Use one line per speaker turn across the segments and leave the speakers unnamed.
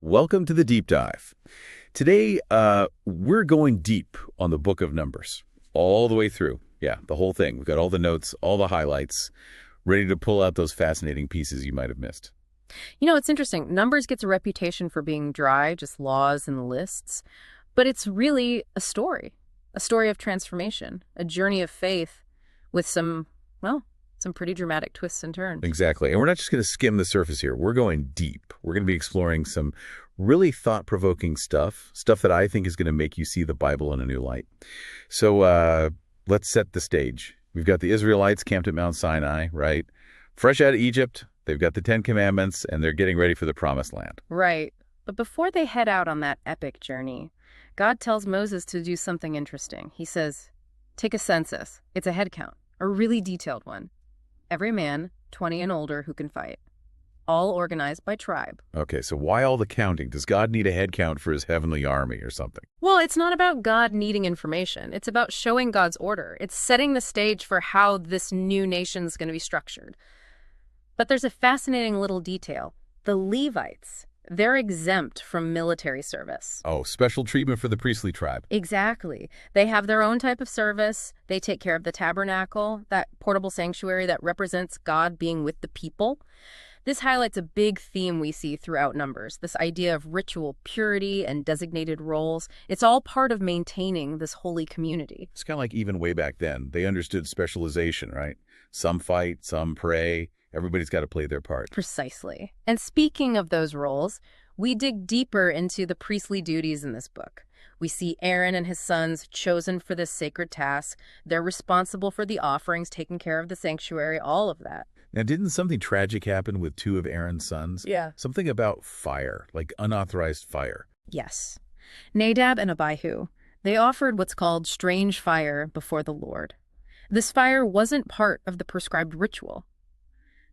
Welcome to the Deep Dive. Today, we're going deep on the book of Numbers, all the way through. Yeah, the whole thing. We've got all the notes, all the highlights, ready to pull out those fascinating pieces you might have missed.
You know, it's interesting. Numbers gets a reputation for being dry, just laws and lists, but it's really a story of transformation, a journey of faith with some pretty dramatic twists and turns.
Exactly. And we're not just going to skim the surface here. We're going deep. We're going to be exploring some really thought-provoking stuff that I think is going to make you see the Bible in a new light. So let's set the stage. We've got the Israelites camped at Mount Sinai, right? Fresh out of Egypt. They've got the 10 Commandments, and they're getting ready for the Promised Land.
Right. But before they head out on that epic journey, God tells Moses to do something interesting. He says, take a census. It's a head count, a really detailed one. Every man, 20 and older, who can fight. All organized by tribe.
Okay, so why all the counting? Does God need a head count for his heavenly army or something?
Well, it's not about God needing information. It's about showing God's order. It's setting the stage for how this new nation's going to be structured. But there's a fascinating little detail. The Levites, they're exempt from military service.
Oh, special treatment for the priestly tribe.
Exactly. They have their own type of service. They take care of the tabernacle, that portable sanctuary that represents God being with the people. This highlights a big theme we see throughout Numbers, this idea of ritual purity and designated roles. It's all part of maintaining this holy community.
It's kind of like even way back then. They understood specialization, right? Some fight, some pray. Everybody's got to play their part.
Precisely. And speaking of those roles, we dig deeper into the priestly duties in this book. We see Aaron and his sons chosen for this sacred task. They're responsible for the offerings, taking care of the sanctuary, all of that.
Now, didn't something tragic happen with two of Aaron's sons?
Yeah.
Something about fire, like unauthorized fire.
Yes. Nadab and Abihu, they offered what's called strange fire before the Lord. This fire wasn't part of the prescribed ritual.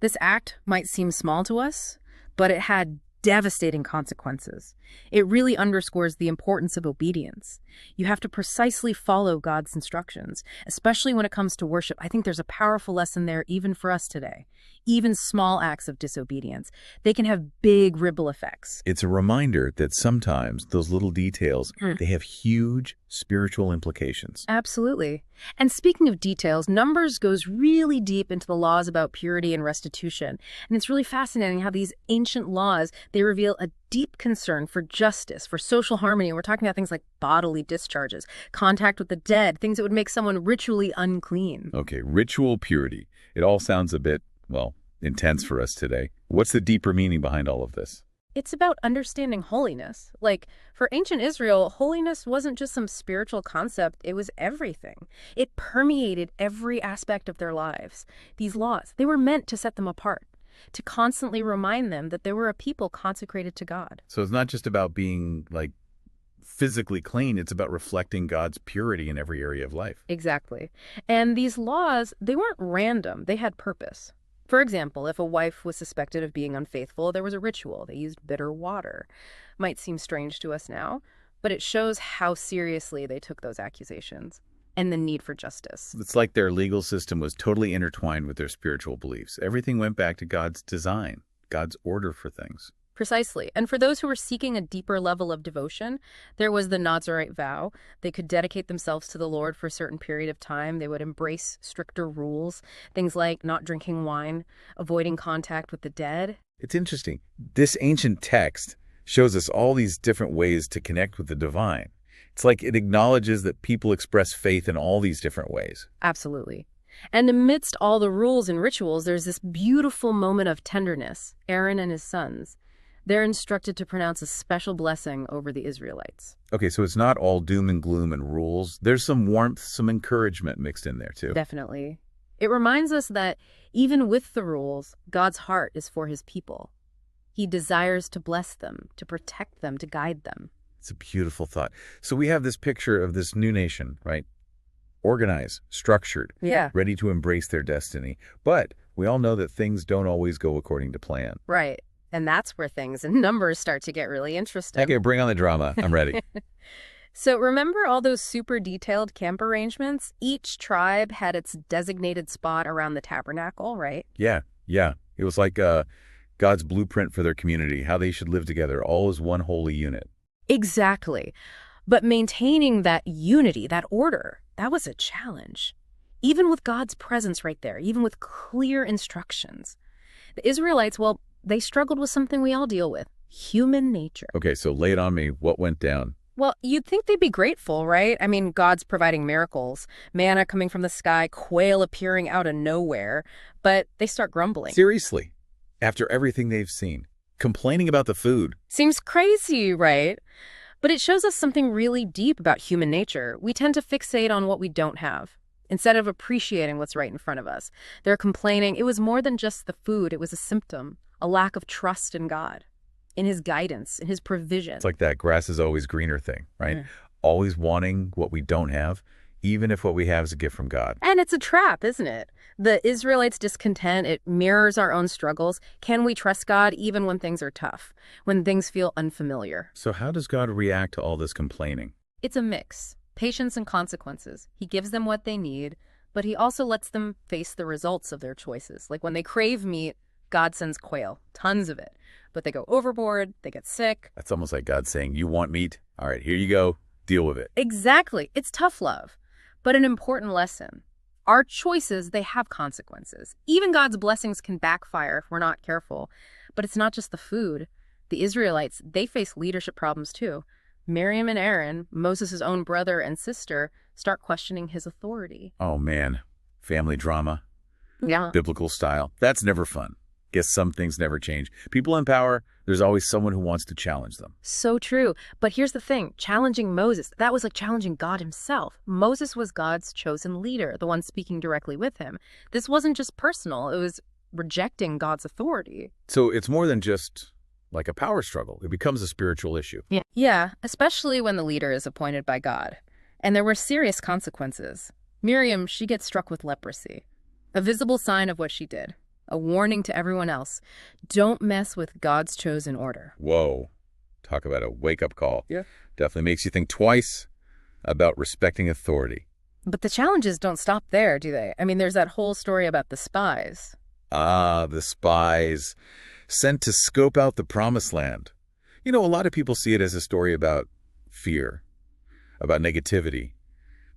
This act might seem small to us, but it had devastating consequences. It really underscores the importance of obedience. You have to precisely follow God's instructions, especially when it comes to worship. I think there's a powerful lesson there even for us today. Even small acts of disobedience, they can have big ripple effects.
It's a reminder that sometimes those little details, they have huge spiritual implications.
Absolutely. And speaking of details, Numbers goes really deep into the laws about purity and restitution. And it's really fascinating how these ancient laws, they reveal a deep concern for justice, for social harmony. And we're talking about things like bodily discharges, contact with the dead, things that would make someone ritually unclean.
Okay, ritual purity. It all sounds a bit, well, intense for us today. What's the deeper meaning behind all of this?
It's about understanding holiness. Like, for ancient Israel, holiness wasn't just some spiritual concept, it was everything. It permeated every aspect of their lives. These laws, they were meant to set them apart, to constantly remind them that they were a people consecrated to God.
So it's not just about being, like, physically clean, it's about reflecting God's purity in every area of life.
Exactly. And these laws, they weren't random, they had purpose. For example, if a wife was suspected of being unfaithful, there was a ritual. They used bitter water. Might seem strange to us now, but it shows how seriously they took those accusations and the need for justice.
It's like their legal system was totally intertwined with their spiritual beliefs. Everything went back to God's design, God's order for things.
Precisely. And for those who were seeking a deeper level of devotion, there was the Nazirite vow. They could dedicate themselves to the Lord for a certain period of time. They would embrace stricter rules, things like not drinking wine, avoiding contact with the dead.
It's interesting. This ancient text shows us all these different ways to connect with the divine. It's like it acknowledges that people express faith in all these different ways.
Absolutely. And amidst all the rules and rituals, there's this beautiful moment of tenderness. Aaron and his sons, they're instructed to pronounce a special blessing over the Israelites.
Okay, so it's not all doom and gloom and rules. There's some warmth, some encouragement mixed in there, too.
Definitely. It reminds us that even with the rules, God's heart is for his people. He desires to bless them, to protect them, to guide them.
It's a beautiful thought. So we have this picture of this new nation, right? Organized, structured, ready to embrace their destiny. But we all know that things don't always go according to plan.
Right. And that's where things in Numbers start to get really interesting.
Okay, bring on the drama. I'm ready.
So remember all those super detailed camp arrangements? Each tribe had its designated spot around the tabernacle, right?
Yeah. It was like God's blueprint for their community, how they should live together, all as one holy unit.
Exactly. But maintaining that unity, that order, that was a challenge. Even with God's presence right there, even with clear instructions. The Israelites, well, they struggled with something we all deal with, human nature.
Okay, so lay it on me. What went down?
Well, you'd think they'd be grateful, right? I mean, God's providing miracles, manna coming from the sky, quail appearing out of nowhere, but they start grumbling.
Seriously, after everything they've seen, complaining about the food.
Seems crazy, right? But it shows us something really deep about human nature. We tend to fixate on what we don't have, instead of appreciating what's right in front of us. They're complaining it was more than just the food, it was a symptom, a lack of trust in God, in his guidance, in his provision.
It's like that grass is always greener thing, right?
Mm.
Always wanting what we don't have, even if what we have is a gift from God.
And it's a trap, isn't it? The Israelites' discontent, it mirrors our own struggles. Can we trust God even when things are tough, when things feel unfamiliar?
So how does God react to all this complaining?
It's a mix. Patience and consequences. He gives them what they need, but he also lets them face the results of their choices. Like when they crave meat, God sends quail, tons of it. But they go overboard, they get sick.
That's almost like God saying, you want meat? All right, here you go. Deal with it.
Exactly. It's tough love, but an important lesson. Our choices, they have consequences. Even God's blessings can backfire if we're not careful. But it's not just the food. The Israelites, they face leadership problems too. Miriam and Aaron, Moses' own brother and sister, start questioning his authority.
Oh man, family drama,
Yeah.
biblical style. That's never fun. Guess some things never change. People in power, there's always someone who wants to challenge them.
So true. But here's the thing. Challenging Moses, that was like challenging God himself. Moses was God's chosen leader, the one speaking directly with him. This wasn't just personal. It was rejecting God's authority.
So it's more than just like a power struggle. It becomes a spiritual issue.
Yeah, especially when the leader is appointed by God. And there were serious consequences. Miriam, she gets struck with leprosy, a visible sign of what she did. A warning to everyone else. Don't mess with God's chosen order.
Whoa. Talk about a wake-up call.
Yeah.
Definitely makes you think twice about respecting authority.
But the challenges don't stop there, do they? I mean, there's that whole story about the spies.
Ah, the spies sent to scope out the promised land. You know, a lot of people see it as a story about fear, about negativity.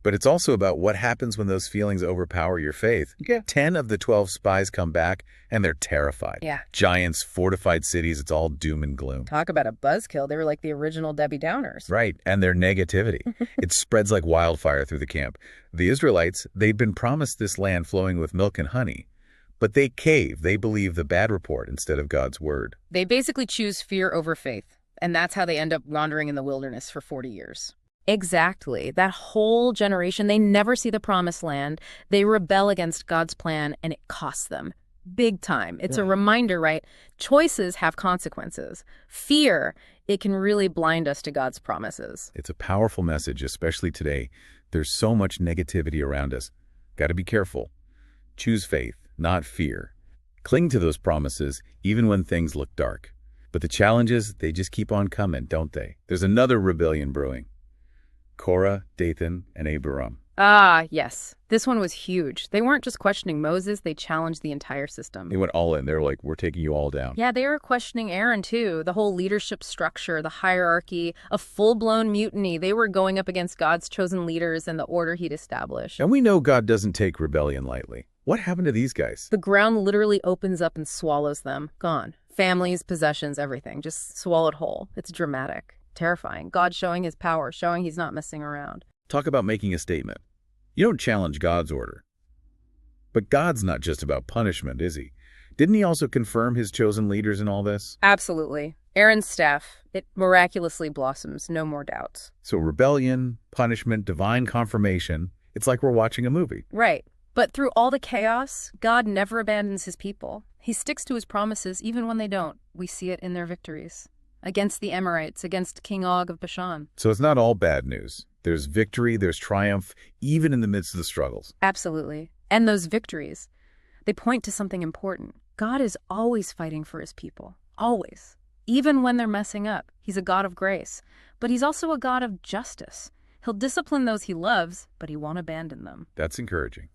But it's also about what happens when those feelings overpower your faith.
Yeah.
10 of the 12 spies come back, and they're terrified.
Yeah.
Giants, fortified cities, it's all doom and gloom.
Talk about a buzzkill. They were like the original Debbie Downers.
Right, and their negativity. It spreads like wildfire through the camp. The Israelites, they'd been promised this land flowing with milk and honey, but they cave. They believe the bad report instead of God's word.
They basically choose fear over faith, and that's how they end up wandering in the wilderness for 40 years. Exactly. That whole generation, they never see the promised land. They rebel against God's plan, and it costs them big time. It's a reminder, right? Choices have consequences. Fear, it can really blind us to God's promises.
It's a powerful message, especially today. There's so much negativity around us. Got to be careful. Choose faith, not fear. Cling to those promises, even when things look dark. But the challenges, they just keep on coming, don't they? There's another rebellion brewing. Korah, Dathan, and Abiram.
Ah, yes. This one was huge. They weren't just questioning Moses, they challenged the entire system.
They went all in. They're like, we're taking you all down.
Yeah, they were questioning Aaron, too. The whole leadership structure, the hierarchy, a full-blown mutiny. They were going up against God's chosen leaders and the order he'd established.
And we know God doesn't take rebellion lightly. What happened to these guys?
The ground literally opens up and swallows them. Gone. Families, possessions, everything. Just swallowed whole. It's dramatic. Terrifying. God showing his power, showing he's not messing around.
Talk about making a statement. You don't challenge God's order. But God's not just about punishment, is he? Didn't he also confirm his chosen leaders in all this?
Absolutely. Aaron's staff, it miraculously blossoms, no more doubts.
So rebellion, punishment, divine confirmation, it's like we're watching a movie.
Right. But through all the chaos, God never abandons his people. He sticks to his promises even when they don't. We see it in their victories. Against the Amorites, against King Og of Bashan.
So it's not all bad news. There's victory, there's triumph, even in the midst of the struggles.
Absolutely. And those victories, they point to something important. God is always fighting for his people. Always. Even when they're messing up. He's a God of grace. But he's also a God of justice. He'll discipline those he loves, but he won't abandon them.
That's encouraging.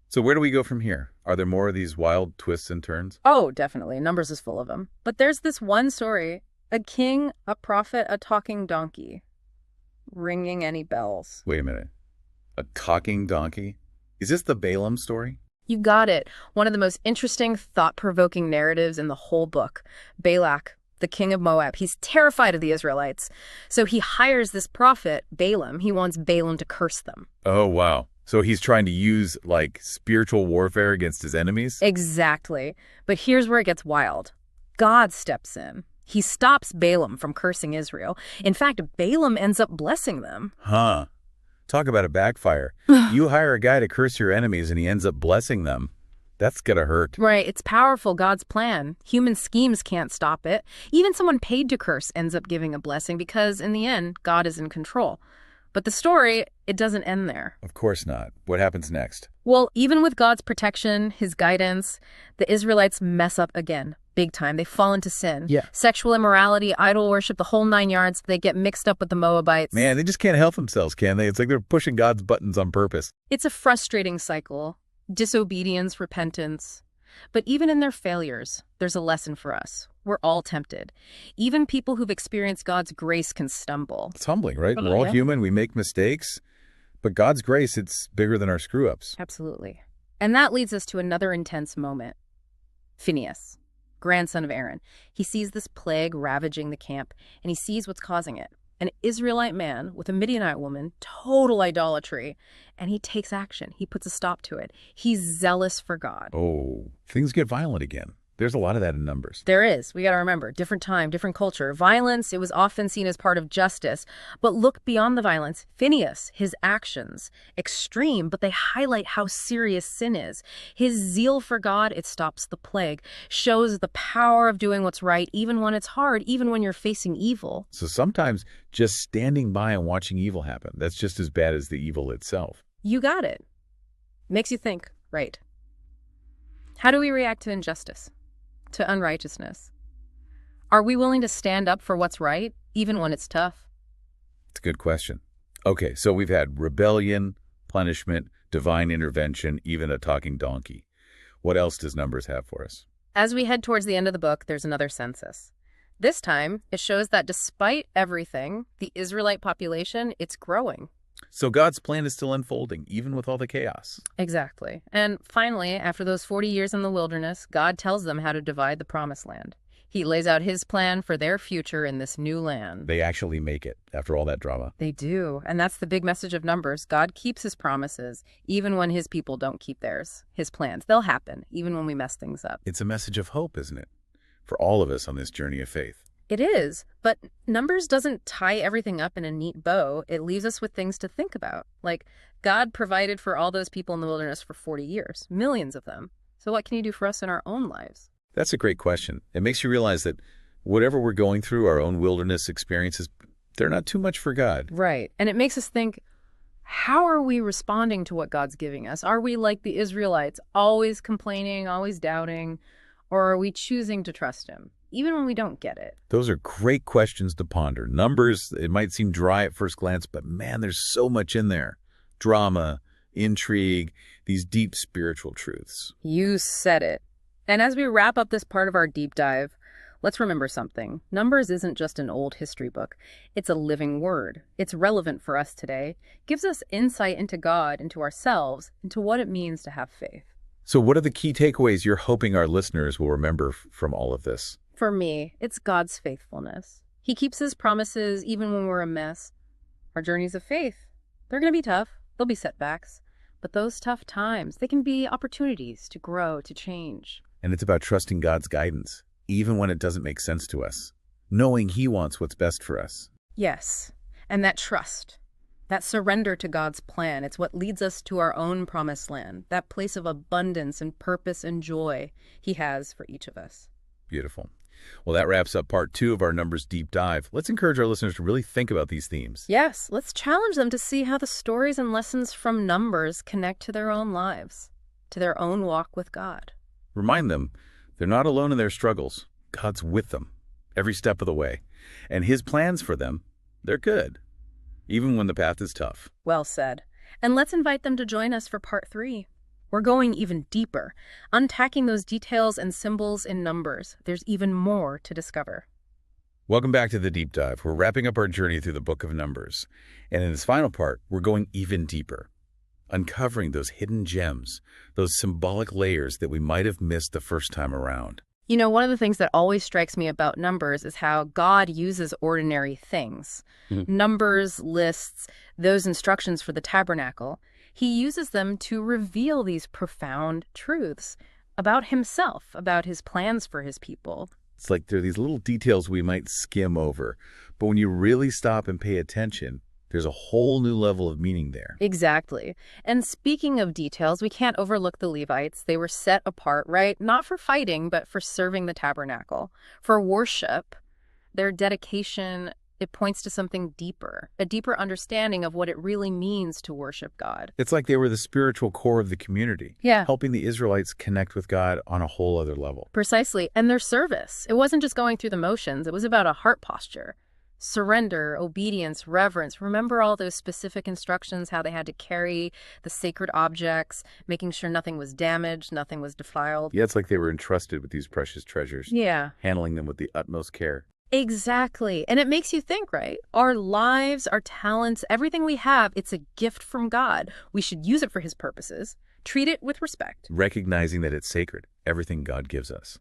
So where do we go from here? Are there more of these wild twists and turns?
Oh, definitely. Numbers is full of them. But there's this one story, a king, a prophet, a talking donkey. Ringing any bells?
Wait a minute. A talking donkey? Is this the Balaam story?
You got it. One of the most interesting, thought-provoking narratives in the whole book. Balak, the king of Moab, he's terrified of the Israelites. So he hires this prophet, Balaam. He wants Balaam to curse them.
Oh, wow. So he's trying to use, like, spiritual warfare against his enemies?
Exactly. But here's where it gets wild. God steps in. He stops Balaam from cursing Israel. In fact, Balaam ends up blessing them.
Huh. Talk about a backfire. You hire a guy to curse your enemies and he ends up blessing them. That's gonna hurt.
Right. It's powerful, God's plan. Human schemes can't stop it. Even someone paid to curse ends up giving a blessing because, in the end, God is in control. But the story, it doesn't end there.
Of course not. What happens next?
Well, even with God's protection, his guidance, the Israelites mess up again. Big time. They fall into sin.
Yeah.
Sexual immorality, idol worship, the whole 9 yards. They get mixed up with the Moabites.
Man, they just can't help themselves, can they? It's like they're pushing God's buttons on purpose.
It's a frustrating cycle. Disobedience, repentance. But even in their failures, there's a lesson for us. We're all tempted. Even people who've experienced God's grace can stumble.
It's humbling, right? We're all
Yeah.
human. We make mistakes. But God's grace, it's bigger than our screw-ups.
Absolutely. And that leads us to another intense moment. Phinehas, grandson of Aaron. He sees this plague ravaging the camp, and he sees what's causing it. An Israelite man with a Midianite woman, total idolatry. And he takes action. He puts a stop to it. He's zealous for God.
Oh, things get violent again. There's a lot of that in Numbers.
There is. We got to remember, different time, different culture. Violence, it was often seen as part of justice. But look beyond the violence. Phinehas, his actions, extreme, but they highlight how serious sin is. His zeal for God, it stops the plague, shows the power of doing what's right, even when it's hard, even when you're facing evil.
So sometimes just standing by and watching evil happen, that's just as bad as the evil itself.
You got it. Makes you think, right? How do we react to injustice? To unrighteousness? Are we willing to stand up for what's right, even when it's tough?
It's a good question. Okay, so we've had rebellion, punishment, divine intervention, even a talking donkey. What else does Numbers have for us?
As we head towards the end of the book, there's another census. This time, it shows that despite everything, the Israelite population, it's growing.
So God's plan is still unfolding, even with all the chaos.
Exactly. And finally, after those 40 years in the wilderness, God tells them how to divide the promised land. He lays out his plan for their future in this new land.
They actually make it after all that drama.
They do. And that's the big message of Numbers. God keeps his promises, even when his people don't keep theirs. His plans, they'll happen, even when we mess things up.
It's a message of hope, isn't it? For all of us on this journey of faith.
It is, but Numbers doesn't tie everything up in a neat bow. It leaves us with things to think about. Like, God provided for all those people in the wilderness for 40 years, millions of them. So what can he do for us in our own lives?
That's a great question. It makes you realize that whatever we're going through, our own wilderness experiences, they're not too much for God.
Right. And it makes us think, how are we responding to what God's giving us? Are we like the Israelites, always complaining, always doubting? Or are we choosing to trust him, even when we don't get it?
Those are great questions to ponder. Numbers, it might seem dry at first glance, but man, there's so much in there. Drama, intrigue, these deep spiritual truths.
You said it. And as we wrap up this part of our deep dive, let's remember something. Numbers isn't just an old history book. It's a living word. It's relevant for us today. Gives us insight into God, into ourselves, into what it means to have faith.
So what are the key takeaways you're hoping our listeners will remember from all of this?
For me, it's God's faithfulness. He keeps his promises even when we're a mess. Our journeys of faith, they're going to be tough. There'll be setbacks. But those tough times, they can be opportunities to grow, to change.
And it's about trusting God's guidance, even when it doesn't make sense to us, knowing he wants what's best for us.
Yes, and that trust, that surrender to God's plan, it's what leads us to our own promised land, that place of abundance and purpose and joy he has for each of us.
Beautiful. Well, that wraps up part 2 of our Numbers deep dive. Let's encourage our listeners to really think about these themes.
Yes, let's challenge them to see how the stories and lessons from Numbers connect to their own lives, to their own walk with God.
Remind them they're not alone in their struggles. God's with them every step of the way. And his plans for them, they're good, even when the path is tough.
Well said. And let's invite them to join us for part 3. We're going even deeper, unpacking those details and symbols in Numbers. There's even more to discover.
Welcome back to the Deep Dive. We're wrapping up our journey through the book of Numbers. And in this final part, we're going even deeper, uncovering those hidden gems, those symbolic layers that we might have missed the first time around.
You know, one of the things that always strikes me about Numbers is how God uses ordinary things. Numbers, lists, those instructions for the tabernacle. He uses them to reveal these profound truths about himself, about his plans for his people.
It's like there are these little details we might skim over, but when you really stop and pay attention, there's a whole new level of meaning there.
Exactly. And speaking of details, we can't overlook the Levites. They were set apart, right? Not for fighting, but for serving the tabernacle, for worship. Their dedication, it points to something deeper, a deeper understanding of what it really means to worship God.
It's like they were the spiritual core of the community, helping the Israelites connect with God on a whole other level.
Precisely. And their service, it wasn't just going through the motions. It was about a heart posture. Surrender, obedience, reverence. Remember all those specific instructions, how they had to carry the sacred objects, making sure nothing was damaged, nothing was defiled.
Yeah, it's like they were entrusted with these precious treasures.
Yeah.
Handling them with the utmost care.
Exactly. And it makes you think, right? Our lives, our talents, everything we have, it's a gift from God. We should use it for his purposes. Treat it with respect.
Recognizing that it's sacred, everything God gives us.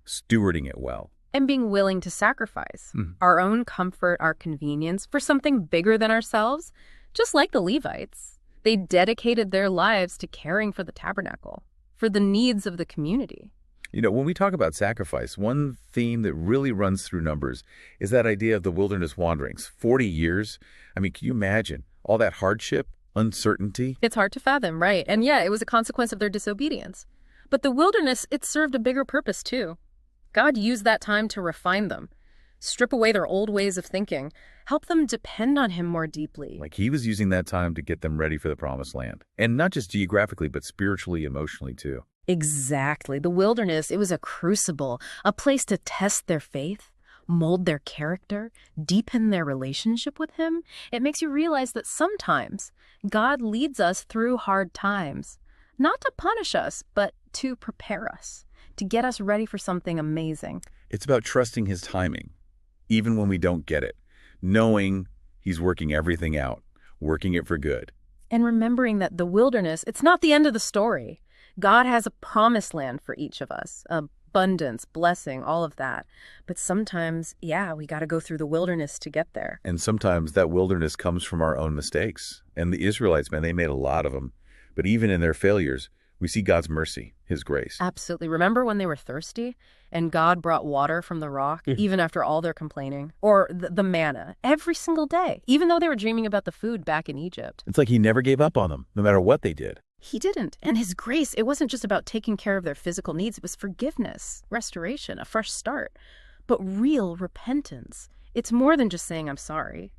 Stewarding it well.
And being willing to sacrifice our own comfort, our convenience for something bigger than ourselves, just like the Levites. They dedicated their lives to caring for the tabernacle, for the needs of the community.
You know, when we talk about sacrifice, one theme that really runs through Numbers is that idea of the wilderness wanderings. 40 years. I mean, can you imagine all that hardship, uncertainty?
It's hard to fathom, right? And yeah, it was a consequence of their disobedience. But the wilderness, it served a bigger purpose too. God used that time to refine them, strip away their old ways of thinking, help them depend on him more deeply.
Like he was using that time to get them ready for the promised land. And not just geographically, but spiritually, emotionally too.
Exactly. The wilderness, it was a crucible, a place to test their faith, mold their character, deepen their relationship with him. It makes you realize that sometimes God leads us through hard times, not to punish us, but to prepare us, to get us ready for something amazing.
It's about trusting his timing, even when we don't get it, knowing he's working everything out, working it for good.
And remembering that the wilderness, it's not the end of the story. God has a promised land for each of us, abundance, blessing, all of that. But sometimes, we got to go through the wilderness to get there.
And sometimes that wilderness comes from our own mistakes. And the Israelites, man, they made a lot of them. But even in their failures, we see God's mercy, his grace.
Absolutely. Remember when they were thirsty and God brought water from the rock, even after all their complaining? Or the manna, every single day, even though they were dreaming about the food back in Egypt.
It's like he never gave up on them, no matter what they did.
He didn't. And his grace, it wasn't just about taking care of their physical needs. It was forgiveness, restoration, a fresh start. But real repentance. It's more than just saying, I'm sorry.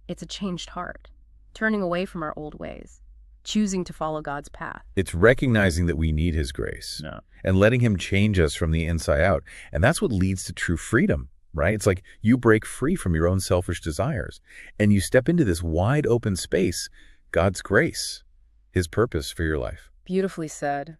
It's a changed heart, turning away from our old ways, choosing to follow God's path.
It's recognizing that we need his grace and letting him change us from the inside out. And that's what leads to true freedom, right? It's like you break free from your own selfish desires and you step into this wide open space, God's grace, his purpose for your life.
Beautifully said.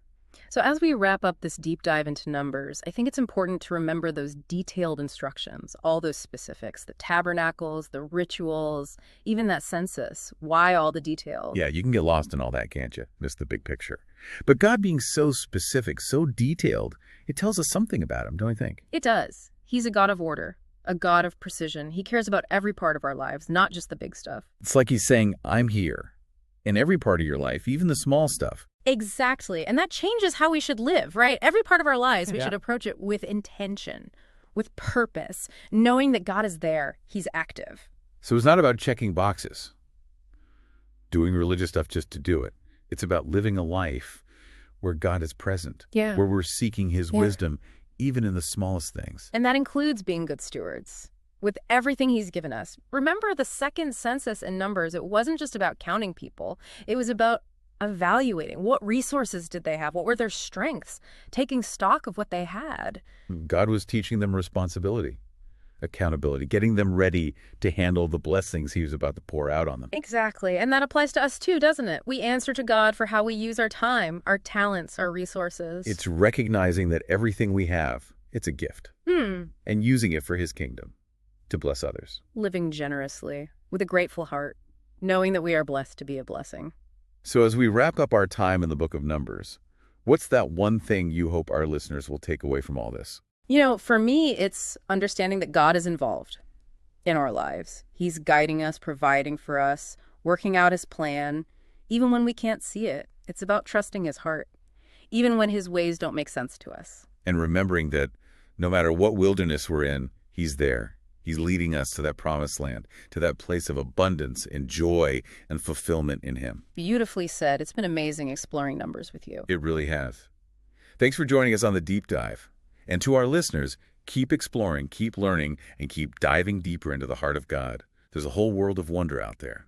So as we wrap up this deep dive into Numbers, I think it's important to remember those detailed instructions, all those specifics, the tabernacles, the rituals, even that census. Why all the details?
Yeah, you can get lost in all that, can't you? Miss the big picture. But God being so specific, so detailed, it tells us something about him, don't you think?
It does. He's a God of order, a God of precision. He cares about every part of our lives, not just the big stuff.
It's like he's saying, I'm here. In every part of your life, even the small stuff.
Exactly. And that changes how we should live, right? Every part of our lives, we should approach it with intention, with purpose, knowing that God is there. He's active.
So it's not about checking boxes, doing religious stuff just to do it. It's about living a life where God is present, where we're seeking his wisdom, even in the smallest things.
And that includes being good stewards with everything he's given us. Remember the second census in Numbers, it wasn't just about counting people. It was about evaluating what resources did they have, what were their strengths, taking stock of what they had.
God was teaching them responsibility, Accountability, getting them ready to handle the blessings he was about to pour out on them.
Exactly. And that applies to us too, doesn't it? We answer to God for how we use our time, our talents, our resources.
It's recognizing that everything we have, it's a gift, and using it for his kingdom to bless others.
Living generously, with a grateful heart, knowing that we are blessed to be a blessing.
So as we wrap up our time in the book of Numbers, what's that one thing you hope our listeners will take away from all this?
For me, it's understanding that God is involved in our lives. He's guiding us, providing for us, working out his plan, even when we can't see it. It's about trusting his heart, even when his ways don't make sense to us.
And remembering that no matter what wilderness we're in, he's there. He's leading us to that promised land, to that place of abundance and joy and fulfillment in him.
Beautifully said. It's been amazing exploring Numbers with you.
It really has. Thanks for joining us on the Deep Dive. And to our listeners, keep exploring, keep learning, and keep diving deeper into the heart of God. There's a whole world of wonder out there.